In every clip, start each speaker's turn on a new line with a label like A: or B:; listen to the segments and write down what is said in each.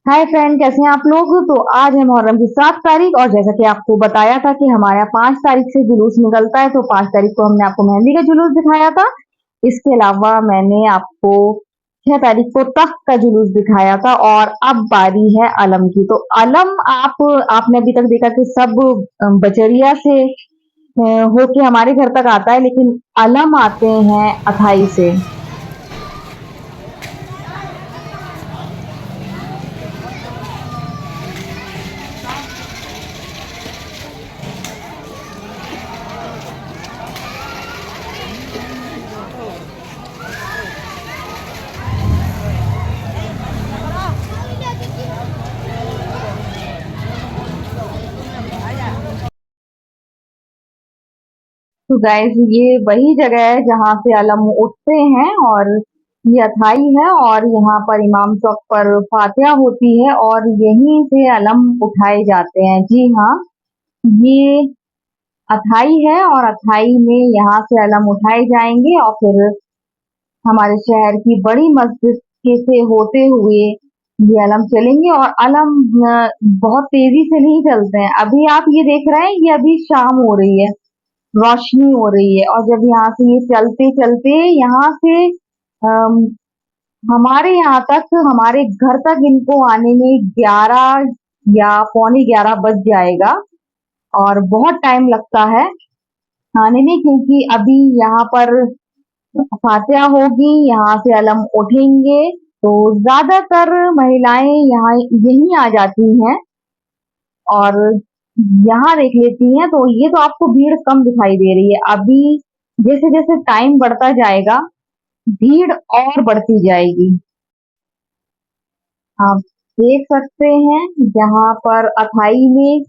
A: Hi friend, कैसे हैं आप लोग। तो आज है मुहर्रम की 7 तारीख और जैसा कि आपको बताया था कि हमारे यहाँ 5 तारीख से जुलूस निकलता है, तो 5 तारीख को हमने आपको मेहंदी का जुलूस दिखाया था। इसके अलावा मैंने आपको 6 तारीख को तख्त का जुलूस दिखाया था और अब बारी है अलम की। तो अलम आपने अभी तक देखा कि सब बजरिया से होके हमारे घर तक आता है, लेकिन अलम आते हैं अथाई से। तो गाइस, ये वही जगह है जहाँ से अलम उठते हैं और ये अथाई है और यहाँ पर इमाम चौक पर फातिहा होती है और यहीं से अलम उठाए जाते हैं। जी हाँ, ये अथाई है और अथाई में यहाँ से अलम उठाए जाएंगे और फिर हमारे शहर की बड़ी मस्जिद के से होते हुए ये अलम चलेंगे। और अलम बहुत तेजी से नहीं चलते हैं। अभी आप ये देख रहे हैं, ये अभी शाम हो रही है, रोशनी हो रही है और जब यहाँ से ये चलते चलते यहाँ से अम, हमारे यहाँ तक, हमारे घर तक इनको आने में 11 या पौने 11 बज जाएगा और बहुत टाइम लगता है आने में, क्योंकि अभी यहाँ पर फातिहा होगी, यहाँ से अलम उठेंगे। तो ज्यादातर महिलाएं यहाँ यहीं आ जाती हैं और यहाँ देख लेती हैं। तो ये तो आपको भीड़ कम दिखाई दे रही है। अभी जैसे जैसे टाइम बढ़ता जाएगा भीड़ और बढ़ती जाएगी। आप देख सकते हैं यहाँ पर अथाई में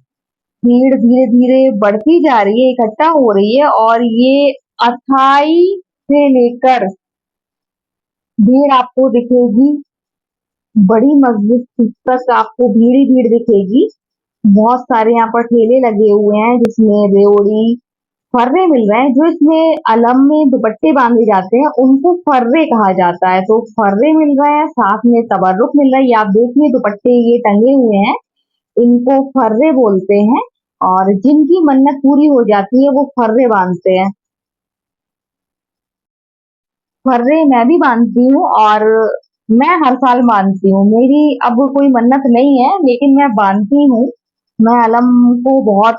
A: भीड़ धीरे धीरे बढ़ती जा रही है, इकट्ठा हो रही है और ये अथाई से लेकर भीड़ आपको दिखेगी बड़ी मस्जिद तक, आपको भीड़ ही भीड़ दिखेगी। बहुत सारे यहाँ पर ठेले लगे हुए हैं जिसमें रेवड़ी फर्रे मिल रहे हैं। जो इसमें अलम में दुपट्टे बांधे जाते हैं उनको फर्रे कहा जाता है। तो फर्रे मिल रहे हैं, साथ में तबर्रुक मिल रहा है। ये आप देखिए दुपट्टे ये टंगे हुए हैं, इनको फर्रे बोलते हैं। और जिनकी मन्नत पूरी हो जाती है वो फर्रे बांधते हैं। फर्रे मैं भी बांधती हूँ और मैं हर साल बांधती हूँ। मेरी अब कोई मन्नत नहीं है लेकिन मैं बांधती हूँ। मैं अलम को बहुत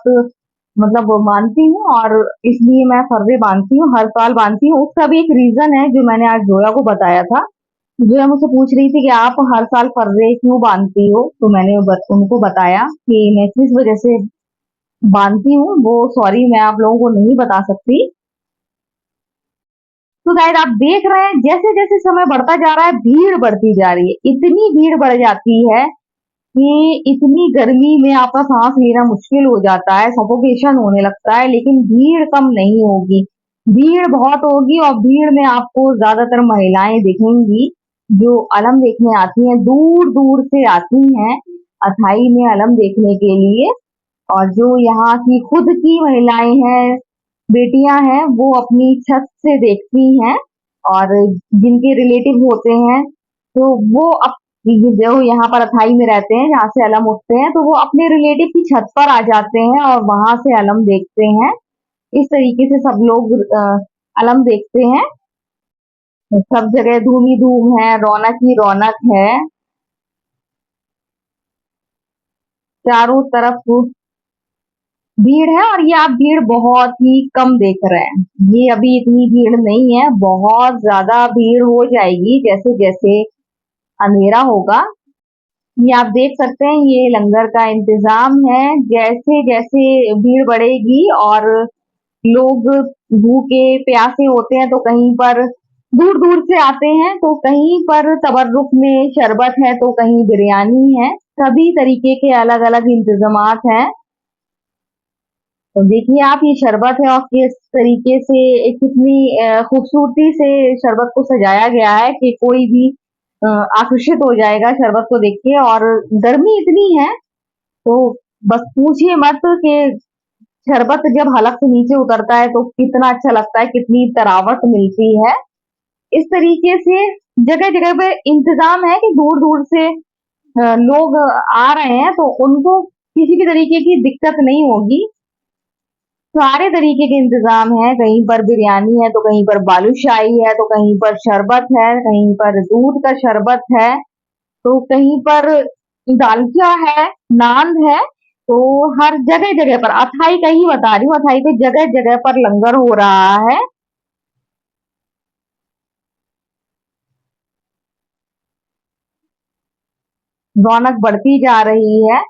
A: मतलब मानती हूँ और इसलिए मैं फर्रे बांधती हूँ, हर साल बांधती हूँ। उसका भी एक रीजन है जो मैंने आज जोया को बताया था। जोया मुझसे पूछ रही थी कि आप हर साल फर्रे क्यों बांधती हो, तो मैंने उनको बताया कि मैं किस वजह से बांधती हूँ। वो सॉरी, मैं आप लोगों को नहीं बता सकती। तो गाइस, आप देख रहे हैं जैसे जैसे समय बढ़ता जा रहा है भीड़ बढ़ती जा रही है। इतनी भीड़ बढ़ जाती है कि इतनी गर्मी में आपका सांस लेना मुश्किल हो जाता है, सफोकेशन होने लगता है। लेकिन भीड़ कम नहीं होगी, भीड़ बहुत होगी और भीड़ में आपको ज्यादातर महिलाएं दिखेंगी जो अलम देखने आती हैं, दूर दूर से आती हैं अथाई में अलम देखने के लिए। और जो यहाँ की खुद की महिलाएं हैं, बेटियां हैं, वो अपनी छत से देखती हैं और जिनके रिलेटिव होते हैं तो वो जो यहाँ पर अथाई में रहते हैं जहाँ से अलम उठते हैं, तो वो अपने रिलेटिव की छत पर आ जाते हैं और वहां से अलम देखते हैं। इस तरीके से सब लोग अलम देखते हैं। सब जगह धूम ही धूम है, रौनक ही रौनक है चारों तरफ। भीड़ है और ये आप भीड़ बहुत ही कम देख रहे हैं। ये अभी इतनी भीड़ नहीं है, बहुत ज्यादा भीड़ हो जाएगी जैसे जैसे अंधेरा होगा। ये आप देख सकते हैं, ये लंगर का इंतजाम है। जैसे जैसे भीड़ बढ़ेगी और लोग भूखे प्यासे होते हैं तो कहीं पर दूर दूर से आते हैं, तो कहीं पर तबर्रुक में शरबत है तो कहीं बिरयानी है। सभी तरीके के अलग अलग इंतजामात हैं। तो देखिए आप, ये शरबत है और किस तरीके से कितनी खूबसूरती से शरबत को सजाया गया है कि कोई भी आकर्षित हो जाएगा शरबत को देख के। और गर्मी इतनी है तो बस पूछिए मत कि शरबत जब हलक से नीचे उतरता है तो कितना अच्छा लगता है, कितनी तरावट मिलती है। इस तरीके से जगह जगह पे इंतजाम है कि दूर दूर से लोग आ रहे हैं तो उनको किसी भी तरीके की दिक्कत नहीं होगी। सारे तरीके के इंतजाम है, कहीं पर बिरयानी है तो कहीं पर बालूशाही है तो कहीं पर शरबत है, कहीं पर दूध का शरबत है तो कहीं पर दालचा है, नान है। तो हर जगह जगह पर अथाई का ही बता रही हूँ, अथाई पे जगह जगह पर लंगर हो रहा है। रौनक बढ़ती जा रही है।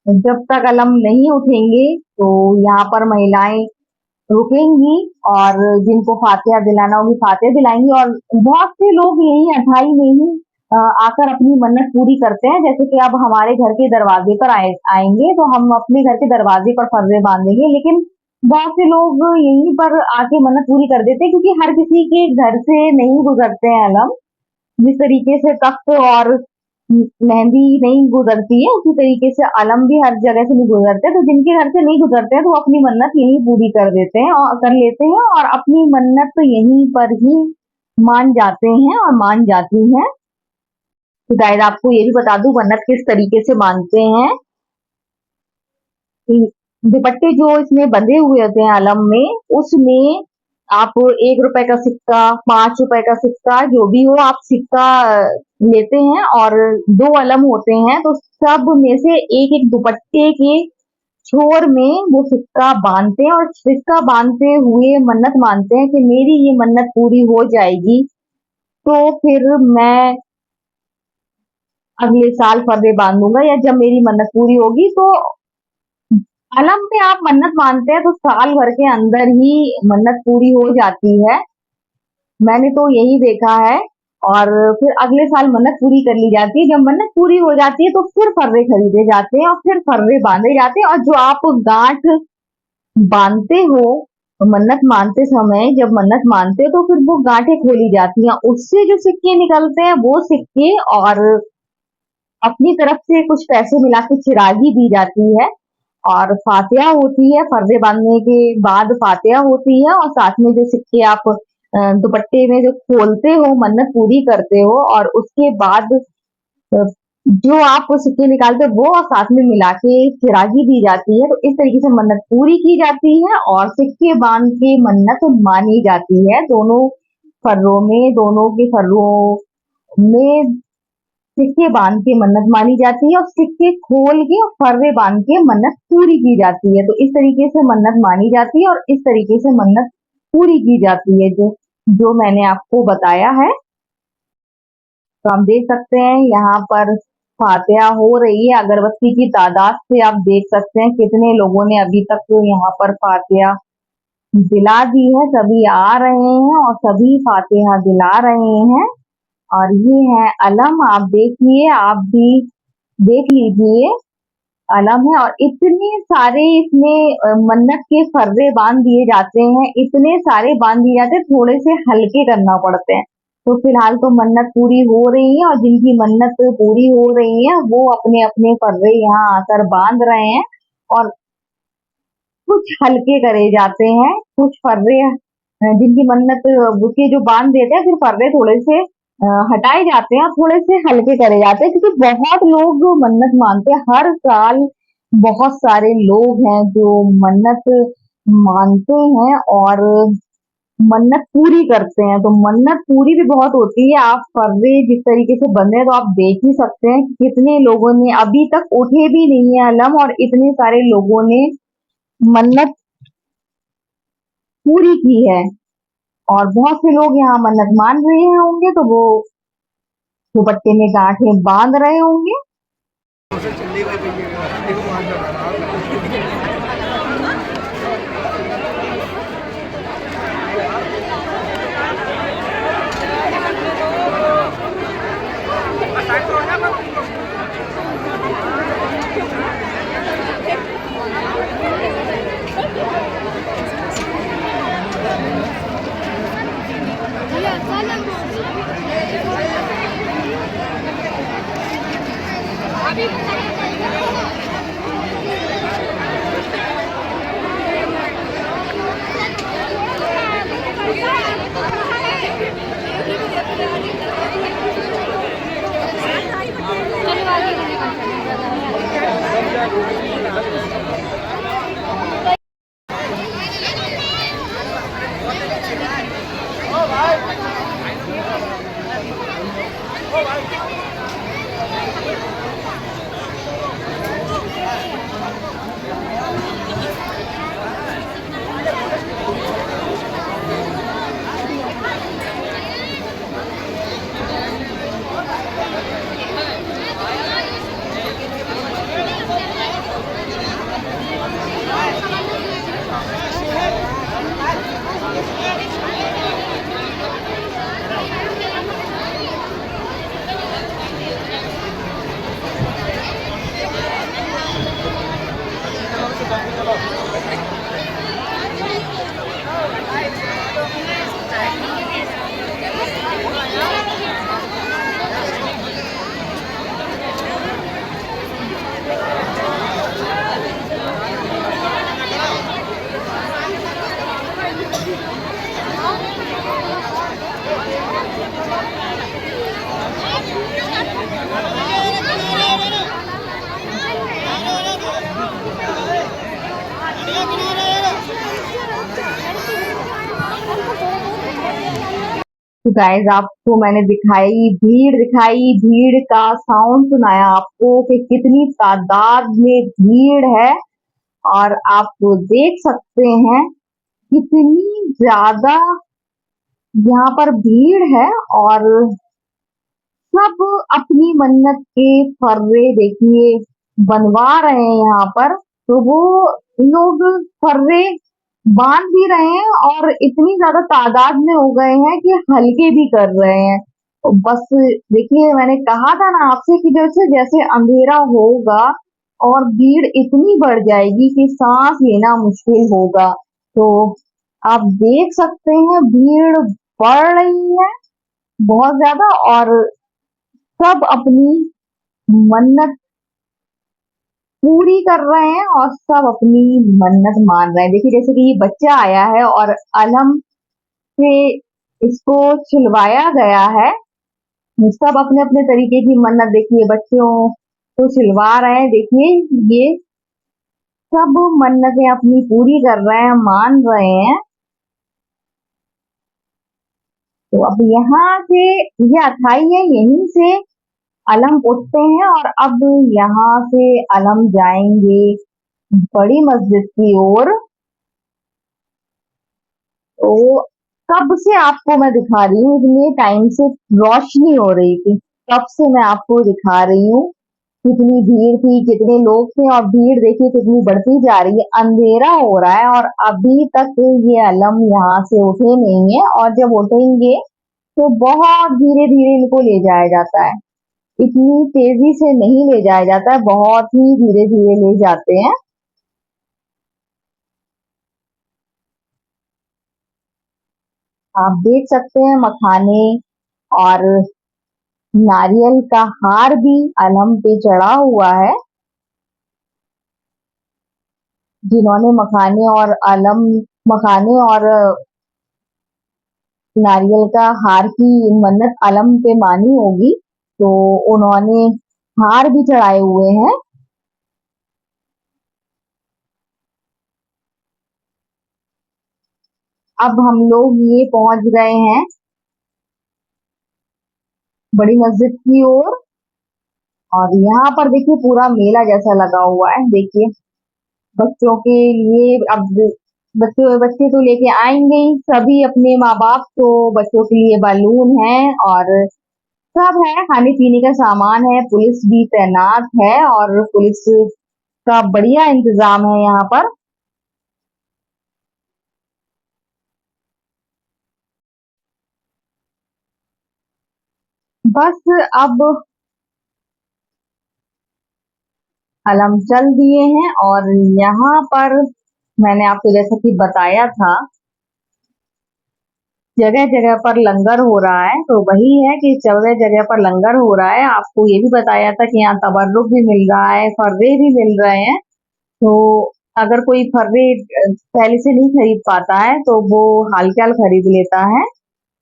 A: जब तक अलम नहीं उठेंगे तो यहाँ पर महिलाएं रुकेंगी और जिनको फातिहा दिलाना होगी फातिहा दिलाएंगी। और बहुत से लोग यही अठाई में ही आकर अपनी मन्नत पूरी करते हैं। जैसे कि अब हमारे घर के दरवाजे पर आएंगे तो हम अपने घर के दरवाजे पर फर्रे बांधेंगे, लेकिन बहुत से लोग यहीं पर आके मन्नत पूरी कर देते हैं, क्योंकि हर किसी के घर से नहीं गुजरते हैं अलम। जिस तरीके से तख्त और मेहंदी नहीं गुजरती है, उसी तरीके से अलम भी हर जगह से नहीं गुजरते। तो जिनके घर से नहीं गुजरते हैं तो वो अपनी मन्नत यहीं पूरी कर देते हैं और कर लेते हैं, और अपनी मन्नत तो यहीं पर ही मान जाते हैं और मान जाती हैं। तो गाइस आपको ये भी बता दूं मन्नत किस तरीके से मानते हैं। कि दुपट्टे जो इसमें बंधे हुए होते हैं अलम में, उसमें आप 1 रुपए का सिक्का, 5 रुपए का सिक्का, जो भी हो आप सिक्का लेते हैं और 2 अलम होते हैं तो सब में से एक एक दुपट्टे के छोर में वो सिक्का बांधते हैं और सिक्का बांधते हुए मन्नत मानते हैं कि मेरी ये मन्नत पूरी हो जाएगी तो फिर मैं अगले साल फर्रे बांधूंगा, या जब मेरी मन्नत पूरी होगी। तो अलम पे आप मन्नत मानते हैं तो साल भर के अंदर ही मन्नत पूरी हो जाती है। मैंने तो यही देखा है। और फिर अगले साल मन्नत पूरी कर ली जाती है। जब मन्नत पूरी हो जाती है तो फिर फर्रे खरीदे जाते हैं और फिर फर्रे बांधे जाते हैं। और जो आप गांठ बांधते हो तो मन्नत मानते समय जब मन्नत मानते हो तो फिर वो गांठें खोली जाती हैं, उससे जो सिक्के निकलते हैं वो सिक्के और अपनी तरफ से कुछ पैसे मिला के चिरागी दी जाती है। और फातिहा होती है, फर्जे बांधने के बाद फातिहा होती है, और साथ में जो सिक्के आप दुपट्टे में जो खोलते हो मन्नत पूरी करते हो, और उसके बाद अ, जो आप सिक्के निकालते हो वो और साथ में मिला के चिरागी दी जाती है। तो इस तरीके से मन्नत पूरी की जाती है और सिक्के बांध के मन्नत मानी जाती है। दोनों फर्रों में, दोनों के फर्रों में सिक्के बांध के मन्नत मानी जाती है और सिक्के खोल के और फर्रे बांध के मन्नत पूरी की जाती है। तो इस तरीके से मन्नत मानी जाती है और इस तरीके से मन्नत पूरी की जाती है, जो जो मैंने आपको बताया है। तो हम देख सकते हैं यहाँ पर फातिहा हो रही है। अगरबत्ती की तादाद से आप देख सकते हैं कितने लोगों ने अभी तक यहाँ पर फातिहा दिला दी है। सभी आ रहे हैं और सभी फातिहा दिला रहे हैं। और ये है अलम, आप देखिए, आप भी देख लीजिए, अलम है। और इतने सारे इसमें मन्नत के फर्रे बांध दिए जाते हैं, इतने सारे बांध दिए जाते हैं, थोड़े से हल्के करना पड़ते हैं। तो फिलहाल तो मन्नत पूरी हो रही है और जिनकी मन्नत पूरी हो रही है वो अपने अपने फर्रे यहाँ आकर बांध रहे हैं। और कुछ हल्के करे जाते हैं, कुछ फर्रे जिनकी मन्नत के जो बांध देते हैं, फिर फर्रे थोड़े से हटाए जाते हैं और थोड़े से हल्के करे जाते हैं, क्योंकि बहुत लोग मन्नत मानते हैं। हर साल बहुत सारे लोग हैं जो मन्नत मानते हैं और मन्नत पूरी करते हैं। तो मन्नत पूरी भी बहुत होती है। आप फर्रे जिस तरीके से बंधे हैं तो आप देख ही सकते हैं कि कितने लोगों ने अभी तक उठे भी नहीं है अलम, और इतने सारे लोगों ने मन्नत पूरी की है। और बहुत से लोग यहाँ मन्नत मान रहे होंगे तो वो दुपट्टे में गांठें बांध रहे होंगे। तो गाइस आपको मैंने दिखाई भीड़ दिखाई, भीड़ का साउंड सुनाया आपको कि कितनी तादाद में भीड़ है। और आप देख सकते हैं कितनी ज्यादा यहाँ पर भीड़ है। और सब अपनी मन्नत के फर्रे देखिए बनवा रहे हैं यहाँ पर। तो वो लोग फर्रे बांध भी रहे हैं और इतनी ज्यादा तादाद में हो गए हैं कि हल्के भी कर रहे हैं। तो बस देखिए मैंने कहा था ना आपसे कि जैसे जैसे अंधेरा होगा और भीड़ इतनी बढ़ जाएगी कि सांस लेना मुश्किल होगा। तो आप देख सकते हैं भीड़ बढ़ रही है बहुत ज्यादा। और सब अपनी मन्नत पूरी कर रहे हैं और सब अपनी मन्नत मान रहे हैं। देखिए जैसे कि ये बच्चा आया है और अलम से इसको छिलवाया गया है। सब अपने अपने तरीके की मन्नत देखिए बच्चों को छिलवा रहे हैं। देखिए ये सब मन्नतें अपनी पूरी कर रहे हैं, मान रहे हैं। तो अब यहाँ से ये अथाई है, यहीं से अलम उठते हैं और अब यहाँ से अलम जाएंगे बड़ी मस्जिद की ओर। तो कब से आपको मैं दिखा रही हूँ, इतने टाइम से रोशनी हो रही थी, कब से मैं आपको दिखा रही हूँ कितनी भीड़ थी, कितने लोग थे। और भीड़ देखिए कितनी बढ़ती जा रही है। अंधेरा हो रहा है और अभी तक ये अलम यहाँ से उठे नहीं है। और जब उठेंगे तो बहुत धीरे धीरे इनको ले जाया जाता है, इतनी तेजी से नहीं ले जाया जाता है, बहुत ही धीरे धीरे ले जाते हैं। आप देख सकते हैं मखाने और नारियल का हार भी अलम पे चढ़ा हुआ है। जिन्होंने मखाने और नारियल का हार की मन्नत अलम पे मानी होगी, तो उन्होंने हार भी चढ़ाए हुए हैं। अब हम लोग ये पहुंच गए हैं बड़ी मस्जिद की ओर। और यहाँ पर देखिए पूरा मेला जैसा लगा हुआ है। देखिए बच्चों के लिए अब बच्चे बच्चे तो लेके आएंगे ही सभी अपने माँ बाप। तो बच्चों के लिए बलून है और सब है, खाने पीने का सामान है, पुलिस भी तैनात है और पुलिस का बढ़िया इंतजाम है यहाँ पर। बस अब अलम चल दिए हैं और यहाँ पर मैंने आपको जैसा कि बताया था जगह जगह पर लंगर हो रहा है। तो वही है कि जगह जगह पर लंगर हो रहा है। आपको ये भी बताया था कि यहाँ तबर्रुक भी मिल रहा है, फर्रे भी मिल रहे हैं। तो अगर कोई फर्रे पहले से नहीं खरीद पाता है तो वो हाल के हाल खरीद लेता है।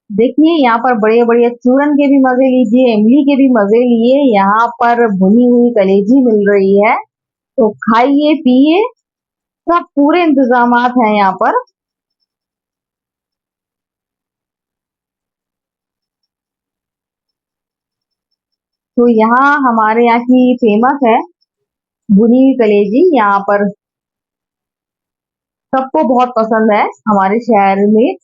A: देखिए यहाँ पर बड़े बड़े चूरन के भी मजे लीजिए, इमली के भी मजे लिए। यहाँ पर भुनी हुई कलेजी मिल रही है, तो खाइए पिए, सब पूरे इंतजामात हैं यहाँ पर। तो यहाँ हमारे यहाँ की फेमस है भुनी हुई कलेजी। यहाँ पर सबको बहुत पसंद है हमारे शहर में।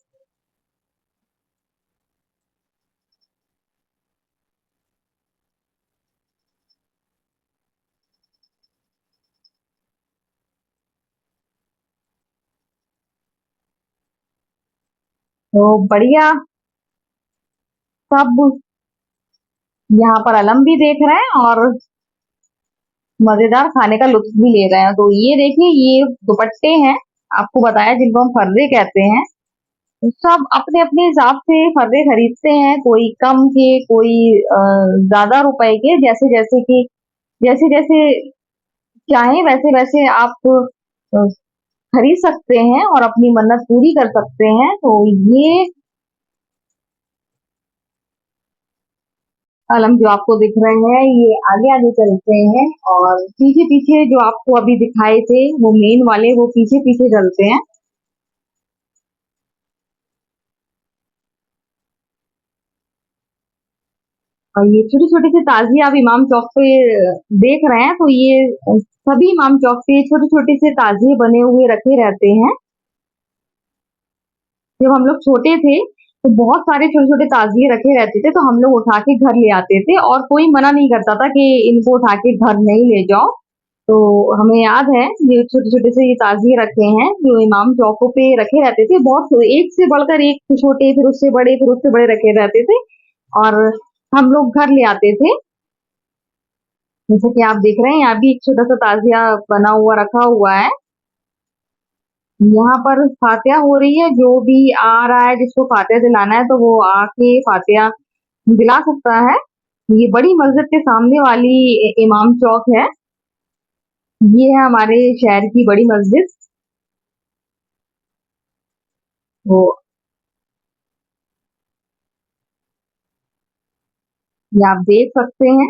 A: तो बढ़िया, सब यहाँ पर अलम भी देख रहे हैं और मजेदार खाने का लुत्फ भी ले रहे हैं। तो ये देखिए, ये दुपट्टे हैं, आपको बताया, जिनको हम फर्रे कहते हैं। तो सब अपने अपने हिसाब से फर्रे खरीदते हैं, कोई कम के, कोई ज्यादा रुपए के, जैसे जैसे कि जैसे जैसे चाहे वैसे वैसे आप खरीद सकते हैं और अपनी मन्नत पूरी कर सकते हैं। तो ये अलम जो आपको दिख रहे हैं, ये आगे आगे चलते हैं और पीछे पीछे जो आपको अभी दिखाए थे वो मेन वाले, वो पीछे पीछे चलते हैं। और ये छोटी छोटी सी ताजिए आप इमाम चौक पे देख रहे हैं, तो ये सभी इमाम चौक पे छोटे छोटे से ताजिए बने हुए रखे रहते हैं। जब हम लोग छोटे थे तो बहुत सारे छोटे छोटे ताजिए रखे रहते थे, तो हम लोग उठा के घर ले आते थे और कोई मना नहीं करता था कि इनको उठा के घर नहीं ले जाओ। तो हमें याद है, ये छोटे छोटे से ये ताजिए रखे हैं जो इमाम चौकों पे रखे रहते थे, बहुत एक से बढ़कर एक छोटे, फिर उससे बड़े, फिर उससे बड़े रखे रहते थे और हम लोग घर ले आते थे। जैसे कि आप देख रहे हैं, यहाँ भी एक छोटा सा ताजिया बना हुआ रखा हुआ है। यहाँ पर फातिहा हो रही है, जो भी आ रहा है जिसको फातिहा दिलाना है तो वो आके फातिहा दिला सकता है। ये बड़ी मस्जिद के सामने वाली इमाम चौक है। ये है हमारे शहर की बड़ी मस्जिद। वो ये आप देख सकते हैं।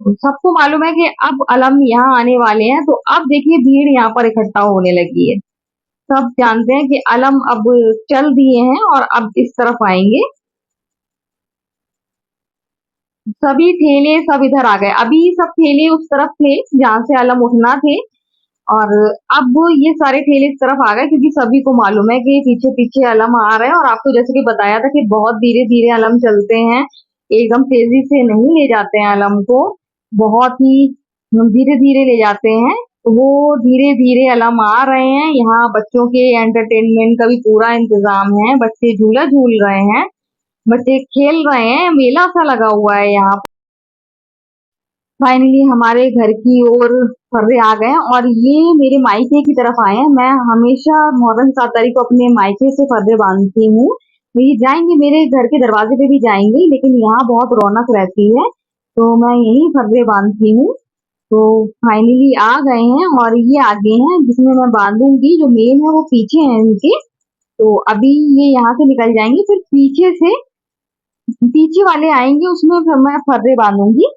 A: सबको मालूम है कि अब अलम यहाँ आने वाले हैं, तो अब देखिए भीड़ यहाँ पर इकट्ठा होने लगी है। सब जानते हैं कि अलम अब चल दिए हैं और अब इस तरफ आएंगे। सभी ठेले सब इधर आ गए। अभी सब ठेले उस तरफ थे जहाँ से अलम उठना थे, और अब ये सारे ठेले इस तरफ आ गए क्योंकि सभी को मालूम है कि पीछे पीछे अलम आ रहे हैं। और आपको जैसे कि बताया था कि बहुत धीरे धीरे अलम चलते हैं, एकदम तेजी से नहीं ले जाते हैं अलम को, बहुत ही धीरे धीरे ले जाते हैं। तो वो धीरे धीरे अलम आ रहे हैं। यहाँ बच्चों के एंटरटेनमेंट का भी पूरा इंतजाम है, बच्चे झूला झूल रहे हैं, बच्चे खेल रहे हैं, मेला सा लगा हुआ है यहाँ। फाइनली हमारे घर की ओर फर्रे आ गए हैं और ये मेरे मायके की तरफ आए हैं। मैं हमेशा मुहर्रम 7 तारीख को अपने मायके से फर्रे बांधती हूँ। तो ये जाएंगे, मेरे घर के दरवाजे पे भी जाएंगे, लेकिन यहाँ बहुत रौनक रहती है तो मैं यहीं फर्रे बांधती हूँ। तो फाइनली आ गए हैं और ये आगे हैं जिसमें मैं बांधूंगी। जो मेन है वो पीछे है इनके। तो अभी ये यहाँ से निकल जाएंगे, फिर पीछे से पीछे वाले आएंगे, उसमें फिर मैं फर्रे बांधूंगी।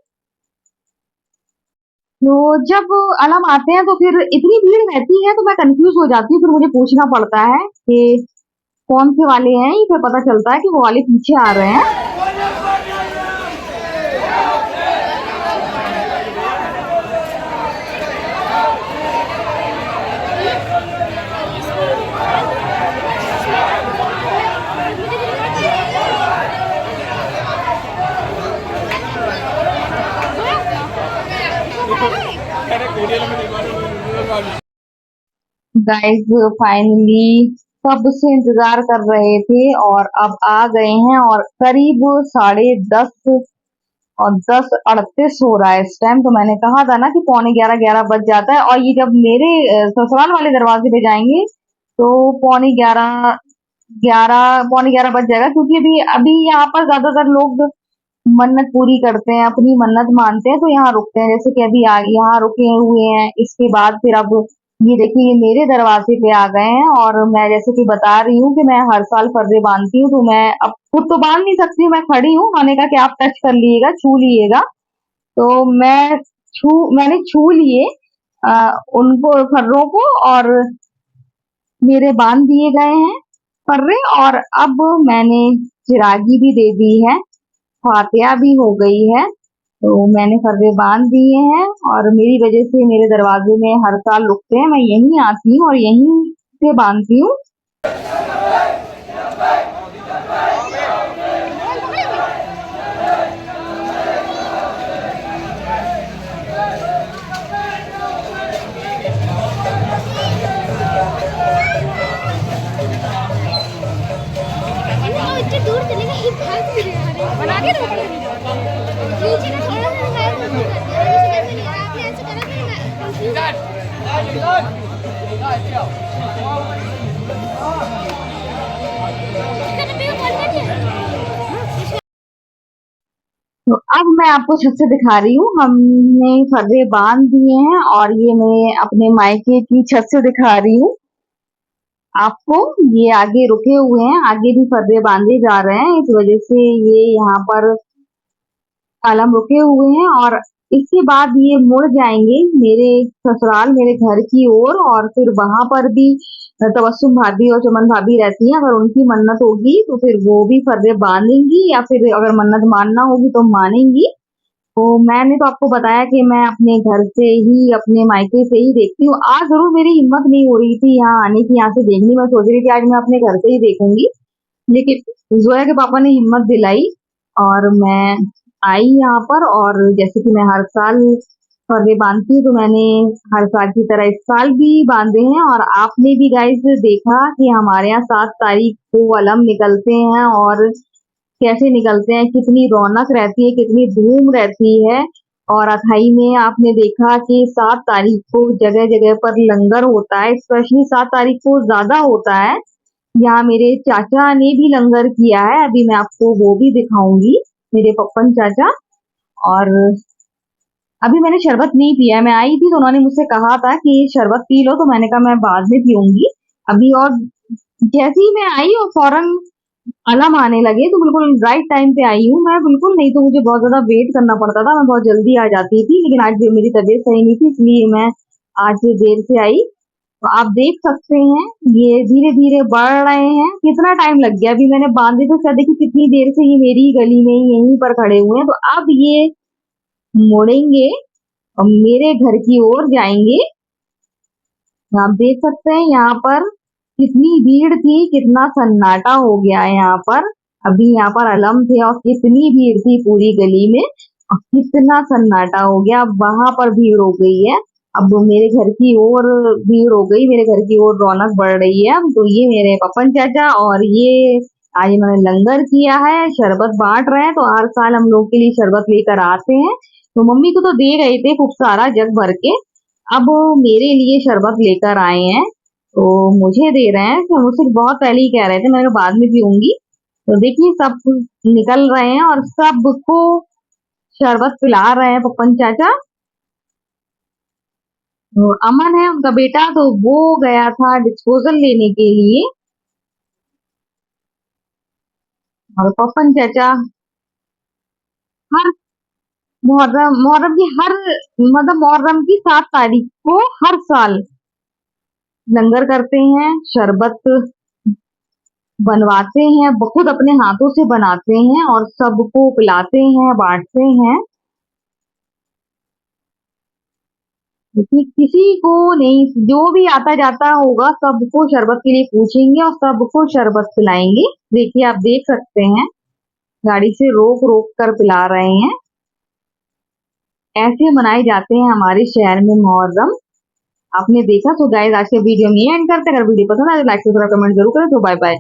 A: तो जब अलम आते हैं तो फिर इतनी भीड़ रहती है तो मैं कंफ्यूज हो जाती हूँ, फिर मुझे पूछना पड़ता है कि कौन से वाले हैं। फिर पता चलता है कि वो वाले पीछे आ रहे हैं। गाइस फाइनली कब से इंतजार कर रहे थे और अब आ गए हैं, और करीब 10:30 और 10:38 हो रहा है इस टाइम। तो मैंने कहा था ना कि पौने 11 11 बज जाता है, और ये जब मेरे ससुराल वाले दरवाजे पे जाएंगे तो पौने 11 11 पौने 11 बज जाएगा, क्योंकि अभी अभी यहाँ पर ज्यादातर लोग मन्नत पूरी करते हैं, अपनी मन्नत मानते हैं, तो यहाँ रुकते हैं। जैसे कि अभी यहाँ रुके हुए हैं, इसके बाद फिर अब ये देखिए ये मेरे दरवाजे पे आ गए हैं। और मैं जैसे कि बता रही हूँ कि मैं हर साल फर्रे बांधती हूँ, तो मैं अब खुद तो बांध नहीं सकती हूँ, मैं खड़ी हूँ। मैंने कहा कि आप टच कर लीजिएगा, छू लीजिएगा। तो मैंने छू लिए उनको, फर्रों को, और मेरे बांध दिए गए हैं। फर्रे, और अब मैंने चिरागी भी दे दी है, फातिया भी हो गई है। तो मैंने फर्रे बांध दिए हैं और मेरी वजह से मेरे दरवाजे में हर साल रुकते हैं। मैं यहीं आती हूँ और यहीं से बांधती हूँ।
B: दूर चलेगा ही भाग भी रहा है बना के रोक नीचे का थोड़ा सा मैं कर दिया आपने ऐसे करा
A: तो अब मैं आपको छत से दिखा रही हूँ। हमने फर्रे बांध दिए हैं और ये मैं अपने मायके की छत से दिखा रही हूँ आपको। ये आगे रुके हुए हैं, आगे भी फर्रे बांधे जा रहे हैं, इस वजह से ये यहाँ पर आलम रुके हुए हैं। और इसके बाद ये मुड़ जाएंगे मेरे ससुराल, मेरे घर की ओर, और फिर वहां पर भी तबस्सुम भाभी और चमन भाभी रहती हैं। अगर उनकी मन्नत होगी तो फिर वो भी फर्रे बांधेंगी, या फिर अगर मन्नत मानना होगी तो मानेंगी। तो मैंने तो आपको बताया कि मैं अपने घर से ही, अपने मायके से ही देखती हूँ। आज जरूर मेरी हिम्मत नहीं हो रही थी यहाँ आने की, यहाँ से देखनी। मैं सोच रही थी आज मैं अपने घर से ही देखूंगी, लेकिन जोया के पापा ने हिम्मत दिलाई और मैं आई यहाँ पर। और जैसे कि मैं हर साल फर्रे बांधती हूँ, तो मैंने हर साल की तरह इस साल भी बांधे हैं। और आपने भी गाइस देखा कि हमारे यहाँ 7 तारीख को अलम निकलते हैं, और कैसे निकलते हैं, कितनी रौनक रहती है, कितनी धूम रहती है। और अथाई में आपने देखा कि 7 तारीख को जगह जगह पर लंगर होता है, स्पेशली 7 तारीख को ज्यादा होता है। यहाँ मेरे चाचा ने भी लंगर किया है, अभी मैं आपको वो भी दिखाऊंगी, मेरे पप्पन चाचा। और अभी मैंने शरबत नहीं पिया है। मैं आई थी तो उन्होंने मुझसे कहा था कि शरबत पी लो, तो मैंने कहा मैं बाद में पीऊंगी अभी। और जैसे ही मैं आई और फौरन अलम आने लगे, तो बिल्कुल राइट टाइम पे आई हूँ मैं। बिल्कुल नहीं तो मुझे बहुत ज्यादा वेट करना पड़ता था, मैं बहुत जल्दी आ जाती थी, लेकिन आज मेरी तबीयत सही नहीं थी, इसलिए मैं आज देर से आई। तो आप देख सकते हैं ये धीरे धीरे बढ़ रहे हैं। कितना टाइम लग गया, अभी मैंने बांधे तो क्या, देखिए कितनी देर से ये मेरी गली में ही यहीं पर खड़े हुए हैं। तो अब ये मुड़ेंगे और मेरे घर की ओर जाएंगे। आप देख सकते हैं यहाँ पर कितनी भीड़ थी, कितना सन्नाटा हो गया है यहाँ पर। अभी यहाँ पर अलम थे और कितनी भीड़ थी पूरी गली में, और कितना सन्नाटा हो गया। अब वहां पर भीड़ हो गई है, अब मेरे घर की ओर भीड़ हो गई, मेरे घर की ओर रौनक बढ़ रही है। अब तो ये मेरे पपन चाचा, और ये आज इन्होंने लंगर किया है, शरबत बांट रहे हैं। तो हर साल हम लोग के लिए शरबत लेकर आते हैं, तो मम्मी को तो दे गए थे खूब सारा जग भर के, अब मेरे लिए शरबत लेकर आए हैं, तो मुझे दे रहे हैं। तो मुझसे बहुत पहले ही कह रहे थे, मैंने कहा बाद में पीऊंगी। तो देखिए सब निकल रहे हैं और सबको शरबत पिला रहे हैं पपन चाचा। तो अमन है उनका बेटा, तो वो गया था डिस्पोजल लेने के लिए, और पपन चाचा हर मुहर्रम मुहर्रम की हर मतलब मुहर्रम की 7 तारीख को हर साल लंगर करते हैं, शरबत बनवाते हैं, खुद अपने हाथों से बनाते हैं और सबको पिलाते हैं, बांटते हैं। क्योंकि किसी को नहीं, जो भी आता जाता होगा सबको शरबत के लिए पूछेंगे और सबको शरबत पिलाएंगे। देखिए आप देख सकते हैं गाड़ी से रोक रोक कर पिला रहे हैं। ऐसे मनाए जाते हैं हमारे शहर में मुहर्रम। आपने देखा। तो गाइस आज के वीडियो में एंड करते हैं। अगर वीडियो पसंद आए तो लाइक, सब्सक्राइब, कमेंट जरूर करें। तो बाय बाय।